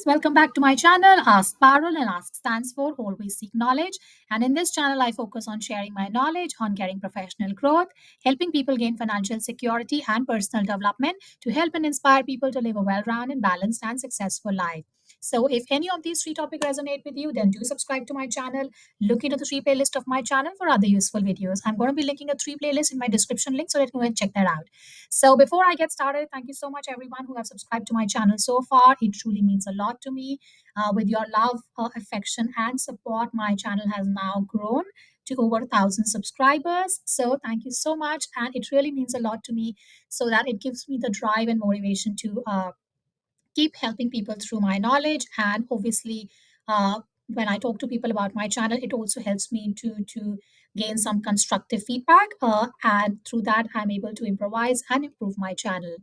welcome back to my channel. Ask Parul, and Ask stands for Always Seek Knowledge. And in this channel, I focus on sharing my knowledge, on getting professional growth, helping people gain financial security and personal development to help and inspire people to live a well-rounded, balanced, and successful life. So, if any of these three topics resonate with you, then do subscribe to my channel. Look into the three playlist of my channel for other useful videos. I'm going to be linking a three playlist in my description link so that you can check that out. So before I get started, thank you so much everyone who have subscribed to my channel so far. It truly means a lot to me. With your love, affection, and support, my channel has now grown to over 1,000 subscribers. So thank you so much, and it really means a lot to me. So that it gives me the drive and motivation to keep helping people through my knowledge. And obviously, when I talk to people about my channel, it also helps me to gain some constructive feedback, and through that I'm able to improvise and improve my channel.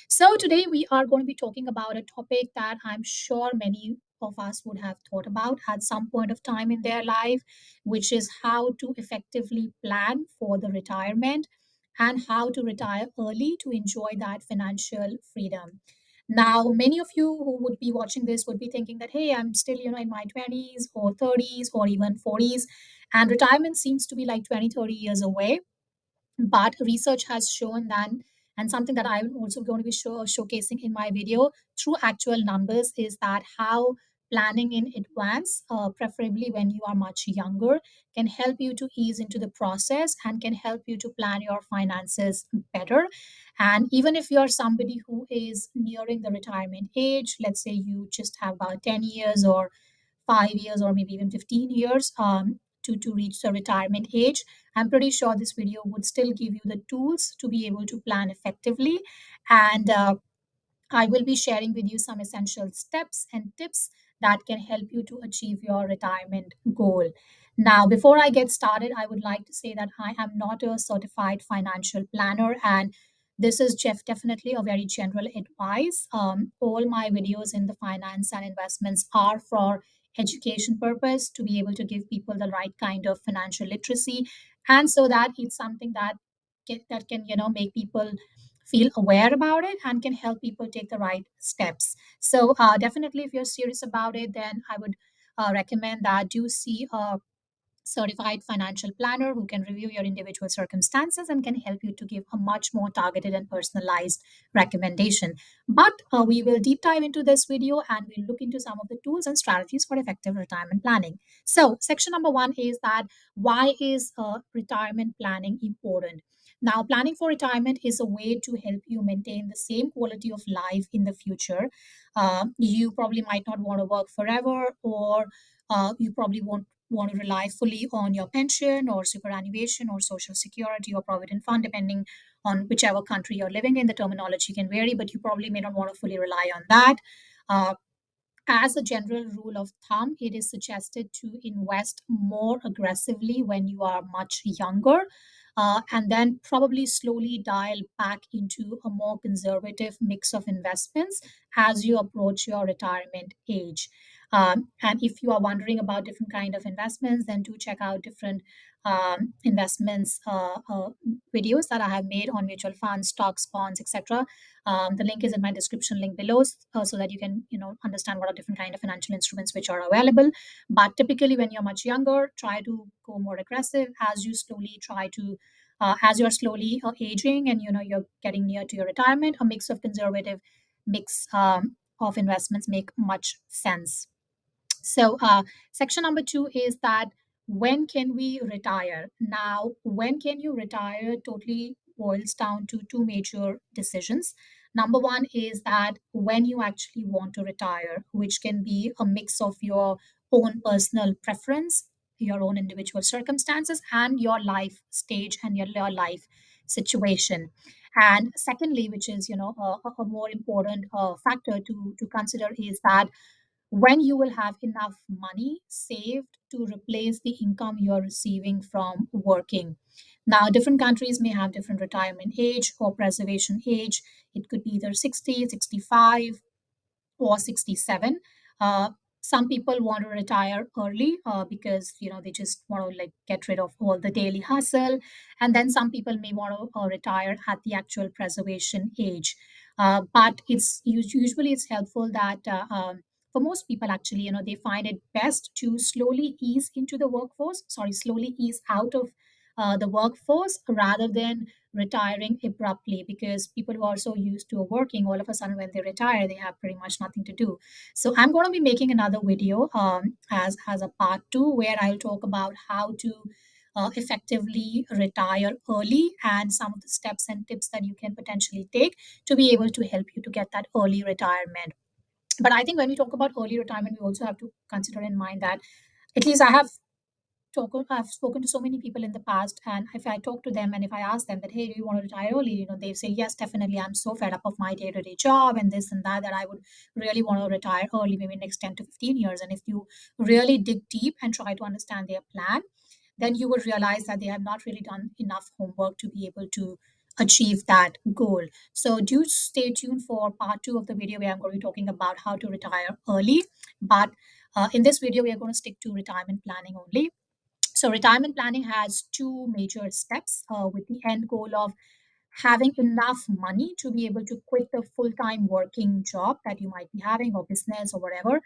So today we are going to be talking about a topic that I'm sure many of us would have thought about at some point of time in their life, which is how to effectively plan for the retirement and how to retire early to enjoy that financial freedom. Now, many of you who would be watching this would be thinking that, hey, I'm still, in my 20s or 30s or even 40s, and retirement seems to be like 20, 30 years away. But research has shown that, and something that I'm also going to be showcasing in my video through actual numbers, is that how planning in advance, preferably when you are much younger, can help you to ease into the process and can help you to plan your finances better. And even if you're somebody who is nearing the retirement age, let's say you just have about 10 years or 5 years or maybe even 15 years to reach the retirement age, I'm pretty sure this video would still give you the tools to be able to plan effectively. And I will be sharing with you some essential steps and tips that can help you to achieve your retirement goal. Now, before I get started, I would like to say that I am not a certified financial planner, and this is definitely a very general advice. All my videos in the finance and investments are for education purpose to be able to give people the right kind of financial literacy, and so that it's something that that can make people feel aware about it and can help people take the right steps. So definitely, if you're serious about it, then I would recommend that you see a certified financial planner who can review your individual circumstances and can help you to give a much more targeted and personalized recommendation. But we will deep dive into this video and we'll look into some of the tools and strategies for effective retirement planning. So, section number one is that why is retirement planning important? Now, planning for retirement is a way to help you maintain the same quality of life in the future. You probably might not want to work forever, or you probably won't want to rely fully on your pension or superannuation or social security or provident fund, depending on whichever country you're living in. The terminology can vary, but you probably may not want to fully rely on that. Uh, as a general rule of thumb, it is suggested to invest more aggressively when you are much younger, and then probably slowly dial back into a more conservative mix of investments as you approach your retirement age. And if you are wondering about different kind of investments, then do check out different investments videos that I have made on mutual funds, stocks, bonds, etc. The link is in my description link below, so that you can understand what are different kind of financial instruments which are available. But typically, when you're much younger, try to go more aggressive as you slowly try to as you're slowly aging and you're getting near to your retirement. A mix of conservative mix of investments make much sense. So, section number two is that when can we retire? Now, when can you retire totally boils down to two major decisions. Number one is that when you actually want to retire, which can be a mix of your own personal preference, your own individual circumstances, and your life stage and your life situation. And secondly, which is a more important factor to consider, is that when you will have enough money saved to replace the income you're receiving from working. Now, different countries may have different retirement age or preservation age. It could be either 60, 65, or 67. Uh, some people want to retire early because they just want to like get rid of all the daily hustle, and then some people may want to retire at the actual preservation age. But usually it's helpful that for most people, actually, they find it best to slowly ease into the workforce, sorry, slowly ease out of the workforce rather than retiring abruptly, because people who are so used to working, all of a sudden when they retire, they have pretty much nothing to do. So I'm going to be making another video as a part two, where I'll talk about how to effectively retire early and some of the steps and tips that you can potentially take to be able to help you to get that early retirement. But I think when we talk about early retirement, we also have to consider in mind that, at least I've spoken to so many people in the past, and if I talk to them and if I ask them that, hey, do you want to retire early? They say, yes, definitely. I'm so fed up of my day to day job and this and that I would really want to retire early, maybe next 10 to 15 years. And if you really dig deep and try to understand their plan, then you would realize that they have not really done enough homework to be able to achieve that goal. So do stay tuned for part two of the video, where I'm going to be talking about how to retire early. But in this video, we are going to stick to retirement planning only. So, retirement planning has two major steps, with the end goal of having enough money to be able to quit the full time working job that you might be having, or business, or whatever,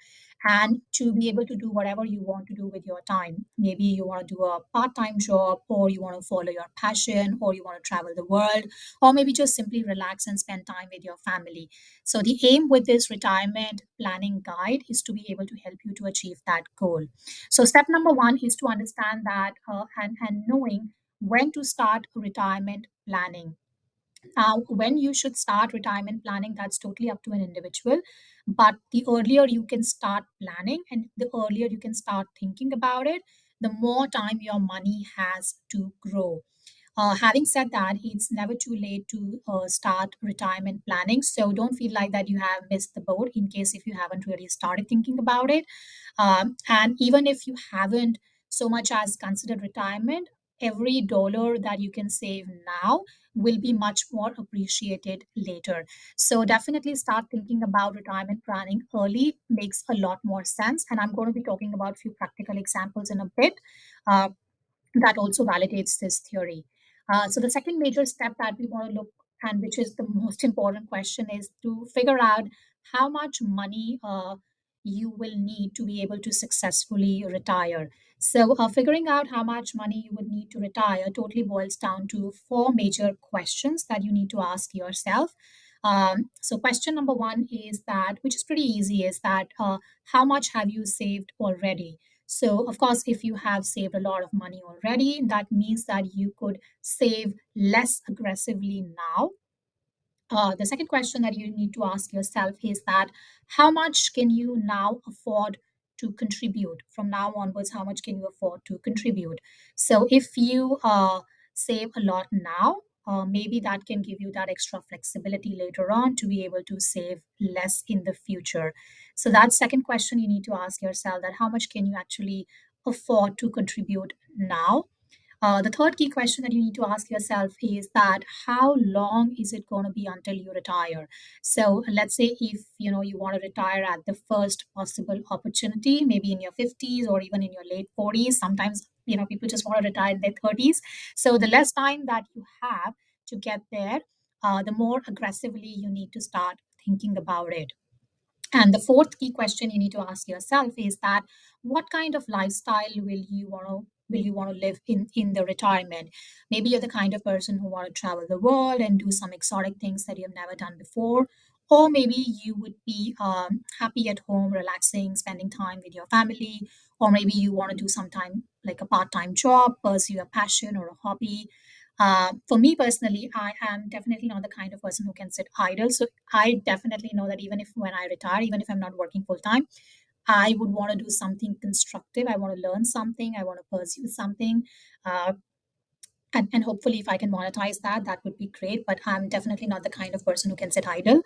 and to be able to do whatever you want to do with your time. Maybe you want to do a part time job, or you want to follow your passion, or you want to travel the world, or maybe just simply relax and spend time with your family. So, the aim with this retirement planning guide is to be able to help you to achieve that goal. So, step number one is to understand that, and knowing when to start retirement planning. Now, when you should start retirement planning, that's totally up to an individual. But the earlier you can start planning and the earlier you can start thinking about it, the more time your money has to grow. Having said that, it's never too late to start retirement planning. So don't feel like that you have missed the boat in case if you haven't really started thinking about it. And even if you haven't so much as considered retirement, every dollar that you can save now will be much more appreciated later. So definitely start thinking about retirement planning early, makes a lot more sense. And I'm going to be talking about a few practical examples in a bit. Uh, that also validates this theory. So the second major step that we want to look, and which is the most important question, is to figure out how much money you will need to be able to successfully retire. So figuring out how much money you would need to retire totally boils down to four major questions that you need to ask yourself. So question number one is that, which is pretty easy, is that how much have you saved already? So, of course, if you have saved a lot of money already, that means that you could save less aggressively now. The second question that you need to ask yourself is that how much can you now afford to contribute? From now onwards, how much can you afford to contribute? So if you save a lot now, maybe that can give you that extra flexibility later on to be able to save less in the future. So that's second question you need to ask yourself, that how much can you actually afford to contribute now. The third key question that you need to ask yourself is that how long is it going to be until you retire? So let's say if you want to retire at the first possible opportunity, maybe in your 50s or even in your late 40s. Sometimes people just want to retire in their 30s. So the less time that you have to get there, the more aggressively you need to start thinking about it. And the fourth key question you need to ask yourself is that what kind of lifestyle will you want to live in the retirement? Maybe you're the kind of person who want to travel the world and do some exotic things that you've never done before. Or maybe you would be happy at home, relaxing, spending time with your family. Or maybe you want to do some time like a part-time job, pursue a passion or a hobby. For me personally, I am definitely not the kind of person who can sit idle. So I definitely know that even if when I retire, even if I'm not working full time, I would want to do something constructive. I want to learn something. I want to pursue something. Uh, and hopefully if I can monetize that would be great. But I'm definitely not the kind of person who can sit idle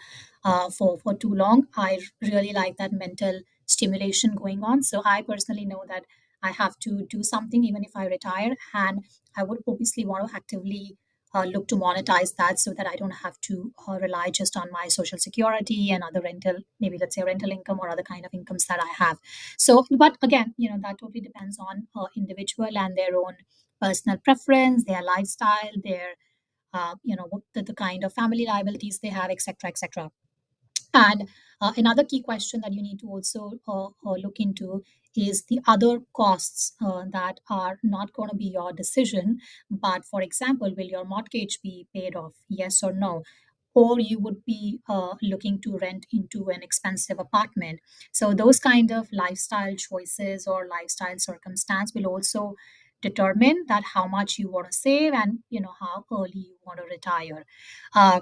for too long. I really like that mental stimulation going on. So I personally know that I have to do something even if I retire, and I would obviously want to actively look to monetize that so that I don't have to rely just on my social security and other rental, maybe let's say rental income or other kind of incomes that I have. So but again, that totally depends on individual and their own personal preference, their lifestyle, their what the kind of family liabilities they have, etc., etc. And another key question that you need to also look into is the other costs that are not going to be your decision. But for example, will your mortgage be paid off? Yes or no? Or you would be looking to rent into an expensive apartment. So those kind of lifestyle choices or lifestyle circumstance will also determine that how much you want to save and how early you want to retire. Uh,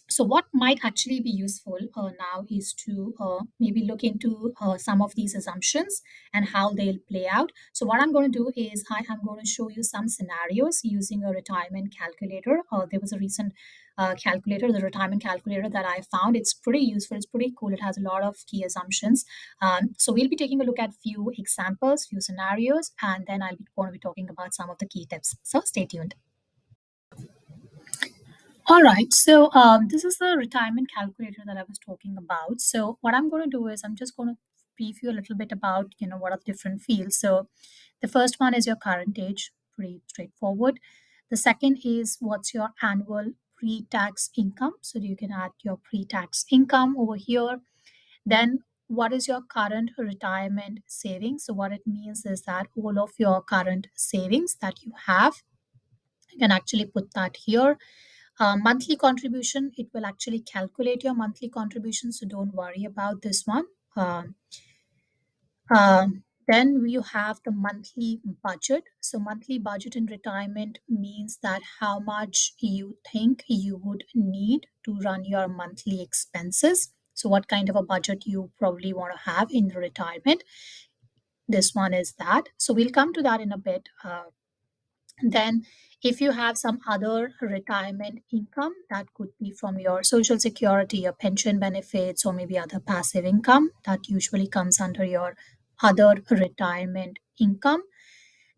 so, what might actually be useful now is to maybe look into some of these assumptions and how they'll play out. So, what I'm going to do is I am going to show you some scenarios using a retirement calculator. There was a recent calculator, the retirement calculator that I found. It's pretty useful. It's pretty cool. It has a lot of key assumptions. So, we'll be taking a look at few examples, few scenarios, and then I'll be going to be talking about some of the key tips. So, stay tuned. All right, so this is the retirement calculator that I was talking about. So what I'm going to do is I'm just going to brief you a little bit about what are the different fields. So the first one is your current age, pretty straightforward. The second is what's your annual pre-tax income. So you can add your pre-tax income over here. Then what is your current retirement savings? So what it means is that all of your current savings that you have, you can actually put that here. Monthly contribution, it will actually calculate your monthly contribution, so don't worry about this one. Then you have the monthly budget. So monthly budget in retirement means that how much you think you would need to run your monthly expenses. So what kind of a budget you probably want to have in the retirement. This one is that. So we'll come to that in a bit. Then, if you have some other retirement income, that could be from your social security, your pension benefits, or maybe other passive income that usually comes under your other retirement income.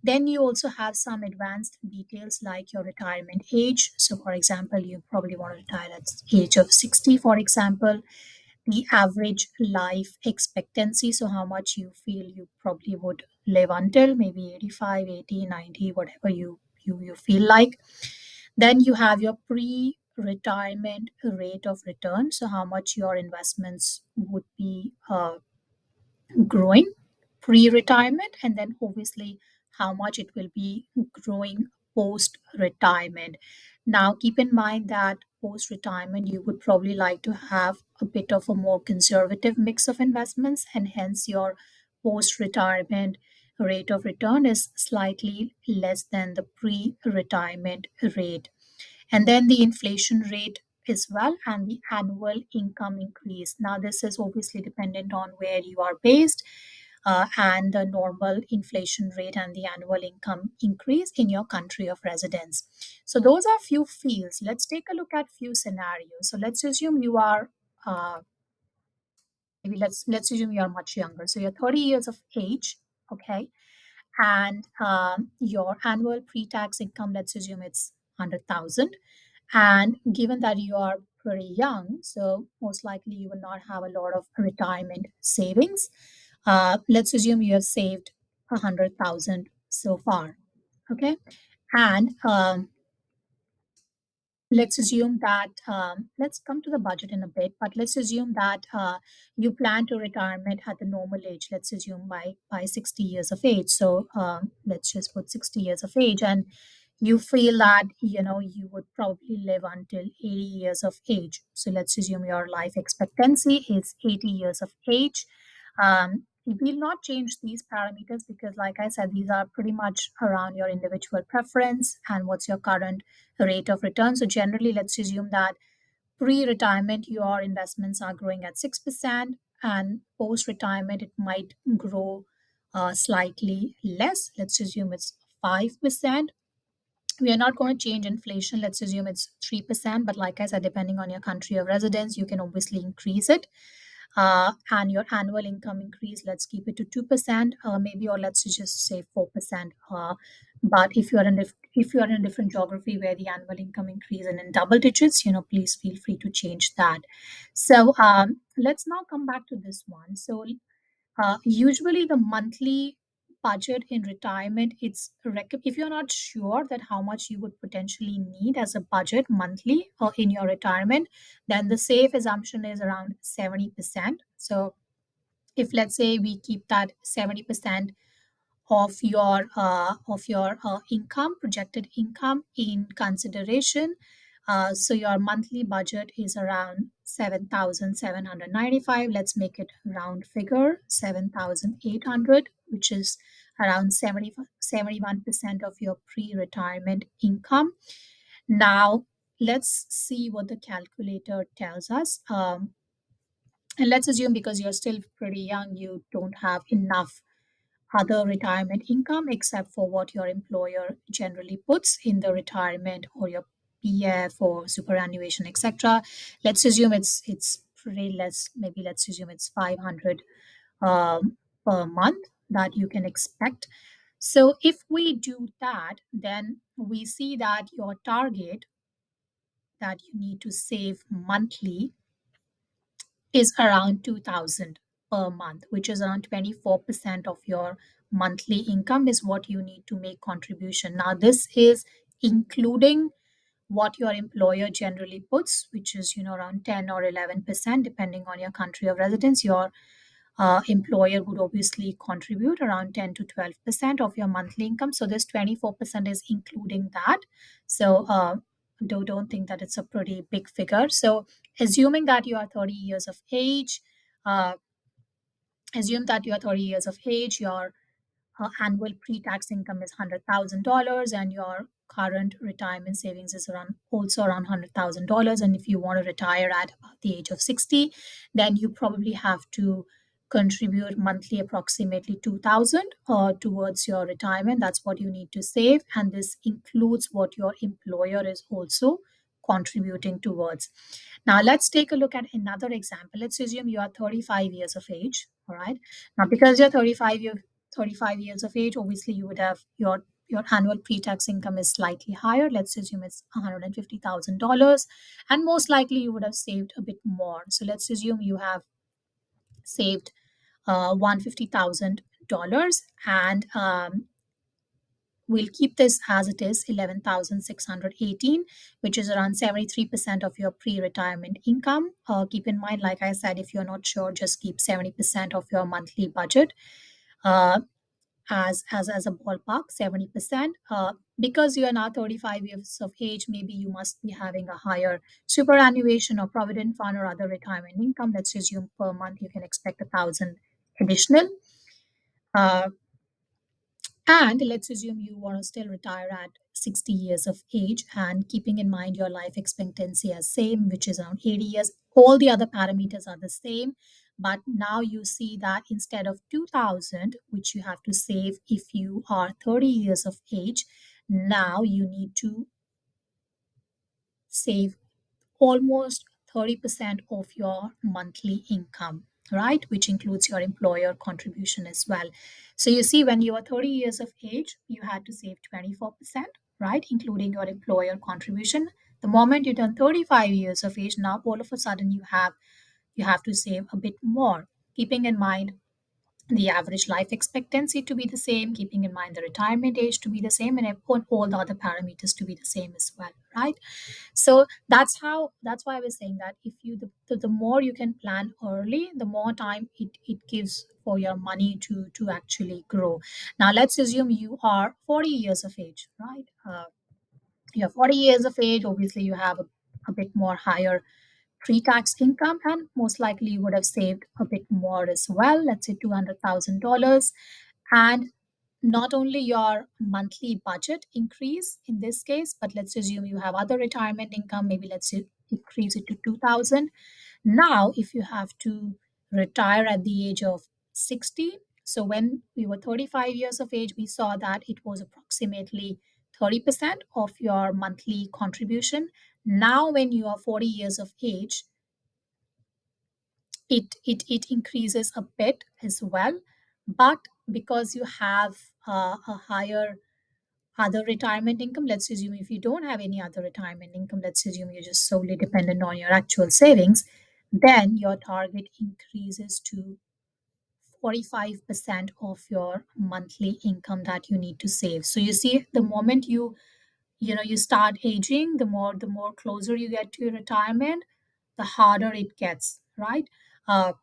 Then you also have some advanced details like your retirement age. So, for example, you probably want to retire at the age of 60, for example, the average life expectancy. So, how much you feel you probably would live until maybe 85, 80, 90, whatever you feel like. Then you have your pre retirement rate of return. So, how much your investments would be growing pre retirement, and then obviously how much it will be growing post retirement. Now, keep in mind that post retirement, you would probably like to have a bit of a more conservative mix of investments, and hence your post retirement rate of return is slightly less than the pre retirement rate. And then the inflation rate as well, and the annual income increase. Now, this is obviously dependent on where you are based, and the normal inflation rate and the annual income increase in your country of residence. So those are few fields. Let's take a look at few scenarios. So let's assume you are maybe let's assume you are much younger. So you're 30 years of age, okay, and your annual pre-tax income, let's assume it's 100,000. And given that you are pretty young, so most likely you will not have a lot of retirement savings. Let's assume you have saved 100,000 so far. Okay. And let's assume that let's come to the budget in a bit, but let's assume that you plan to retirement at the normal age. Let's assume by 60 years of age. So let's just put 60 years of age, and you feel that you would probably live until 80 years of age. So let's assume your life expectancy is 80 years of age. We will not change these parameters because, like I said, these are pretty much around your individual preference and what's your current rate of return. So generally, let's assume that pre-retirement, your investments are growing at 6%, and post-retirement, it might grow slightly less. Let's assume it's 5%. We are not going to change inflation. Let's assume it's 3%. But like I said, depending on your country of residence, you can obviously increase it. And your annual income increase, let's keep it to 2%, maybe, or let's just say 4%. But if you are in a different geography where the annual income increase and in double digits, please feel free to change that. So let's now come back to this one. So usually the monthly budget in retirement, if you're not sure that how much you would potentially need as a budget monthly or in your retirement, then the safe assumption is around 70%. So if let's say we keep that 70% of your income, projected income in consideration. So your monthly budget is around 7,795. Let's make it round figure, 7,800, which is around 71% of your pre-retirement income. Now let's see what the calculator tells us. And let's assume because you're still pretty young, you don't have enough other retirement income except for what your employer generally puts in the retirement or your PF or superannuation, etc. Let's assume it's pretty less. Maybe let's assume it's 500 per month that you can expect. So if we do that, then we see that your target that you need to save monthly is around 2000 per month, which is around 24% of your monthly income is what you need to make contribution. Now this is including what your employer generally puts, which is around 10 or 11% depending on your country of residence. Your employer would obviously contribute around 10 to 12% of your monthly income. So this 24% is including that. So don't think that it's a pretty big figure. So assuming that you are 30 years of age, uh, assume that you are 30 years of age, your annual pre-tax income is $100,000 and your current retirement savings is around $100,000. And if you want to retire at about the age of 60, then you probably have to contribute monthly approximately 2000 towards your retirement. That's what you need to save, and this includes what your employer is also contributing towards. Now let's take a look at another example. Let's assume you are 35 years of age. All right. Now because you're 35 years of age, obviously you would have your annual pre-tax income is slightly higher. Let's assume it's $150,000, and most likely you would have saved a bit more. So let's assume you have saved $150,000, and we'll keep this as it is, 11,618, which is around 73% of your pre-retirement income. Keep in mind, like I said, if you're not sure, just keep 70% of your monthly budget. Uh, as a ballpark, 70%. Because you are now 35 years of age, maybe you must be having a higher superannuation or provident fund or other retirement income. Let's assume per month you can expect 1,000 additional. Uh, and let's assume you want to still retire at 60 years of age, and keeping in mind your life expectancy as same, which is around 80 years. All the other parameters are the same. But now you see that instead of 2000, which you have to save if you are 30 years of age, now you need to save almost 30% of your monthly income, right? Which includes your employer contribution as well. So you see, when you are 30 years of age, you had to save 24%, right? Including your employer contribution. The moment you turn 35 years of age, now all of a sudden you have to save a bit more, keeping in mind the average life expectancy to be the same, keeping in mind the retirement age to be the same, and all the other parameters to be the same as well, right? So that's why I was saying that if you the more you can plan early, the more time it gives for your money to actually grow. Now let's assume you are 40 years of age, right? You're 40 years of age, obviously you have a bit more higher pre-tax income, and most likely you would have saved a bit more as well, let's say $200,000. And not only your monthly budget increase in this case, but let's assume you have other retirement income, maybe let's say increase it to 2000. Now if you have to retire at the age of 60, so when we were 35 years of age, we saw that it was approximately 30% of your monthly contribution. Now when you are 40 years of age, it increases a bit as well. But because you have a higher other retirement income, let's assume if you don't have any other retirement income, let's assume you're just solely dependent on your actual savings, then your target increases to 45% of your monthly income that you need to save. So you see, the moment you start aging, the more closer you get to your retirement, the harder it gets, right? uh,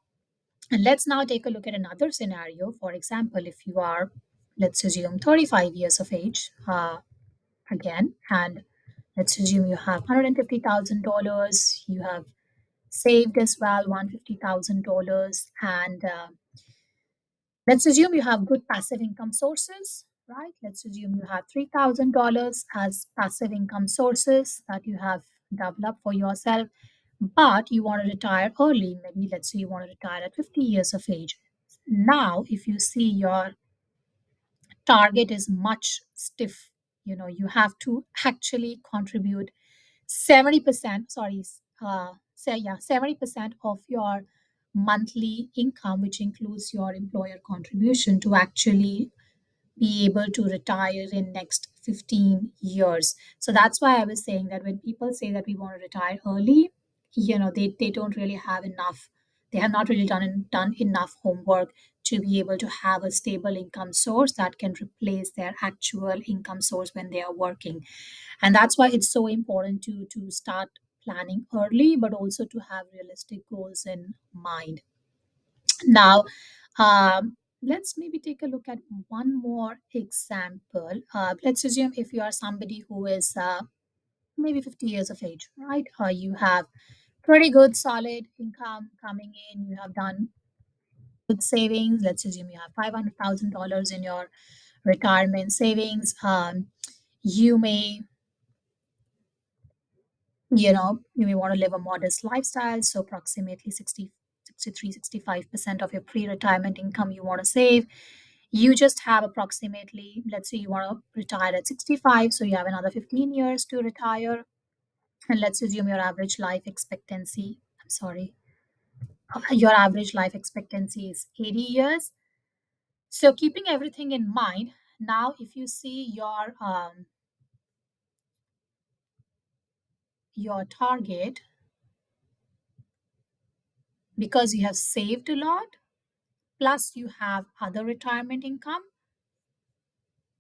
and let's now take a look at another scenario. For example, if you are, let's assume, 35 years of age, again, and let's assume you have $150,000, you have saved as well $150,000, and let's assume you have good passive income sources, right? Let's assume you have $3,000 as passive income sources that you have developed for yourself, but you want to retire early. Maybe let's say you want to retire at 50 years of age. Now, if you see your target is much stiff, you have to actually contribute 70%, sorry, say yeah, 70% of your monthly income, which includes your employer contribution, to actually be able to retire in next 15 years. So that's why I was saying that when people say that we want to retire early, they don't really have enough, they have not really done enough homework to be able to have a stable income source that can replace their actual income source when they are working. And that's why it's so important to start planning early, but also to have realistic goals in mind. Now, let's maybe take a look at one more example. Let's assume if you are somebody who is maybe 50 years of age, right? You have pretty good solid income coming in, you have done good savings. Let's assume you have $500,000 in your retirement savings. You may you may want to live a modest lifestyle, so approximately 65% of your pre-retirement income you want to save. You just have approximately, let's say you want to retire at 65, so you have another 15 years to retire. And let's assume your average life expectancy, I'm sorry, your average life expectancy is 80 years. So keeping everything in mind, now if you see your target, because you have saved a lot, plus you have other retirement income,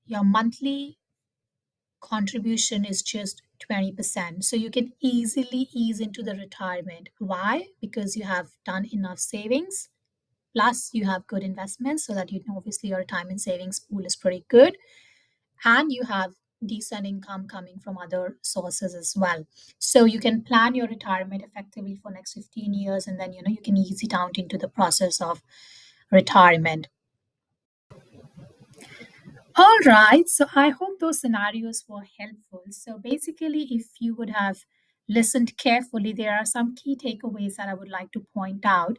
your monthly contribution is just 20%. So you can easily ease into the retirement. Why? Because you have done enough savings, plus you have good investments, so that obviously your retirement savings pool is pretty good, and you have decent income coming from other sources as well. So you can plan your retirement effectively for next 15 years, and then you can ease it out into the process of retirement. All right, so I hope those scenarios were helpful. So basically, if you would have listened carefully, there are some key takeaways that I would like to point out.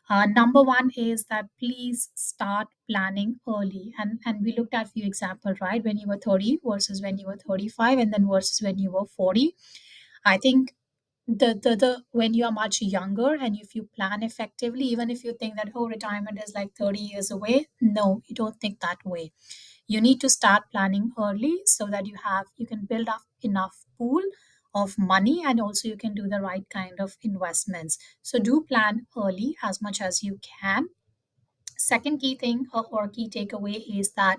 Number one is that please start planning early. And we looked at a few examples, right? When you were 30 versus when you were 35, and then versus when you were 40. I think the when you are much younger and if you plan effectively, even if you think that, oh, retirement is like 30 years away, no, you don't think that way. You need to start planning early so that you can build up enough pool of money, and also you can do the right kind of investments. So do plan early as much as you can. Second key thing, or key takeaway, is that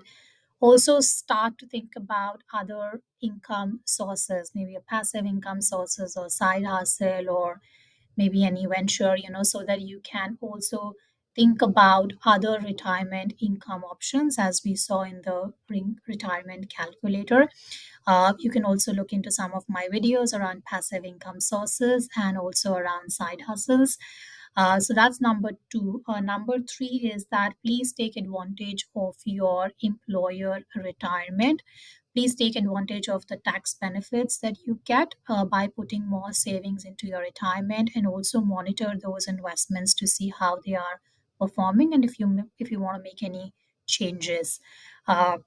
also start to think about other income sources, maybe a passive income sources or side hustle, or maybe any venture, so that you can also think about other retirement income options, as we saw in the retirement calculator. You can also look into some of my videos around passive income sources and also around side hustles. So that's number two. Number three is that please take advantage of your employer retirement. Please take advantage of the tax benefits that you get by putting more savings into your retirement, and also monitor those investments to see how they are performing, and if you want to make any changes. Uh,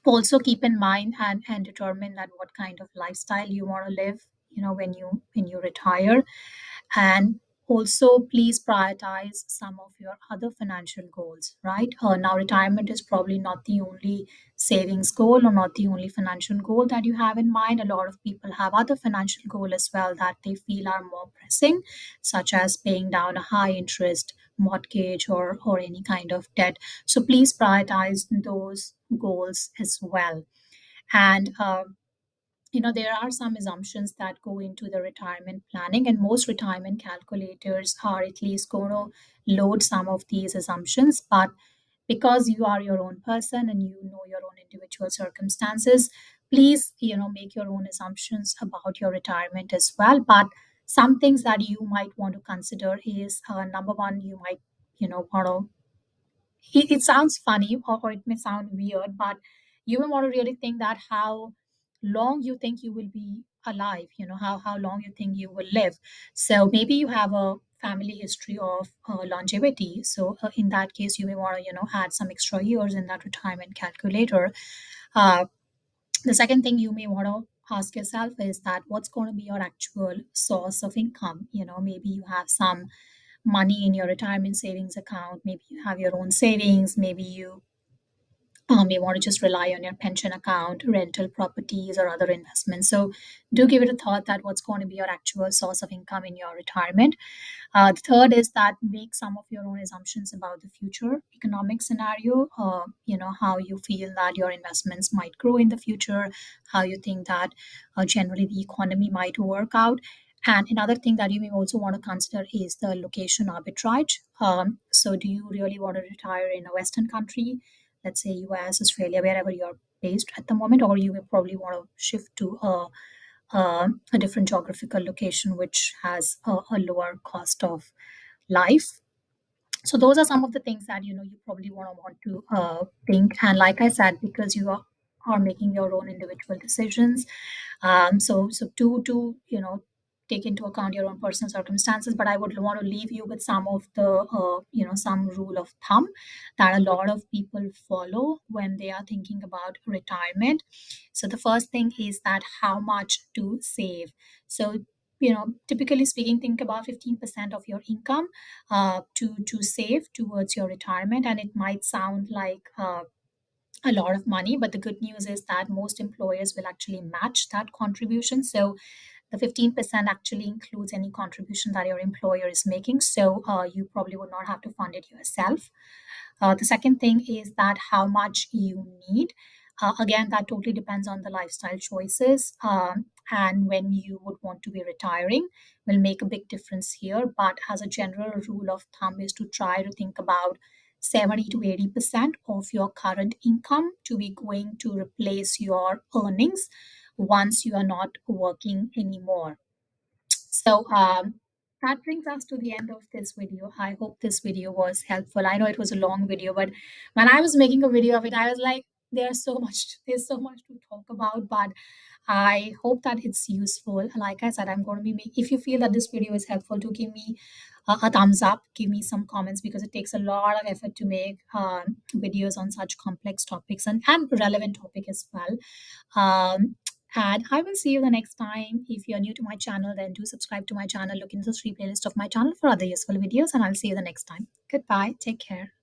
Also keep in mind and determine that what kind of lifestyle you want to live, when you retire. And also please prioritize some of your other financial goals, right? Now retirement is probably not the only savings goal, or not the only financial goal that you have in mind. A lot of people have other financial goals as well that they feel are more pressing, such as paying down a high interest mortgage or any kind of debt. So please prioritize those goals as well. And there are some assumptions that go into the retirement planning, and most retirement calculators are at least going to load some of these assumptions. But because you are your own person and you know your own individual circumstances, please make your own assumptions about your retirement as well. But some things that you might want to consider is, number one, you might want to, it sounds funny, or it may sound weird, but you may want to really think that how long you think you will be alive, how long you think you will live. So maybe you have a family history of longevity. So in that case, you may want to add some extra years in that retirement calculator. uh, the second thing you may want to ask yourself is that what's going to be your actual source of income. Maybe you have some money in your retirement savings account. Maybe you have your own savings. Maybe you may want to just rely on your pension account, rental properties, or other investments. So do give it a thought that what's going to be your actual source of income in your retirement. The third is that make some of your own assumptions about the future economic scenario. How you feel that your investments might grow in the future, how you think that generally the economy might work out. And another thing that you may also want to consider is the location arbitrage. So, do you really want to retire in a Western country, let's say US, Australia, wherever you're based at the moment, or you may probably want to shift to a different geographical location which has a lower cost of life. So those are some of the things that you probably want to think. And like I said, because you are making your own individual decisions, so to take into account your own personal circumstances, but I would want to leave you with some of the some rule of thumb that a lot of people follow when they are thinking about retirement. So the first thing is that how much to save. So typically speaking, think about 15% of your income to save towards your retirement. And it might sound like a lot of money, but the good news is that most employers will actually match that contribution. So the 15% actually includes any contribution that your employer is making. So you probably would not have to fund it yourself. The second thing is that how much you need. Again, that totally depends on the lifestyle choices, and when you would want to be retiring will make a big difference here. But as a general rule of thumb is to try to think about 70 to 80% of your current income to be going to replace your earnings once you are not working anymore. So that brings us to the end of this video. I hope this video was helpful. I know it was a long video, but when I was making a video of it, I was like, there's so much to talk about, but I hope that it's useful. Like I said, I'm going to be if you feel that this video is helpful, to give me a thumbs up, give me some comments, because it takes a lot of effort to make videos on such complex topics and relevant topic as well. And I will see you the next time. If you're new to my channel, then do subscribe to my channel. Look into the free playlist of my channel for other useful videos, and I'll see you the next time. Goodbye. Take care.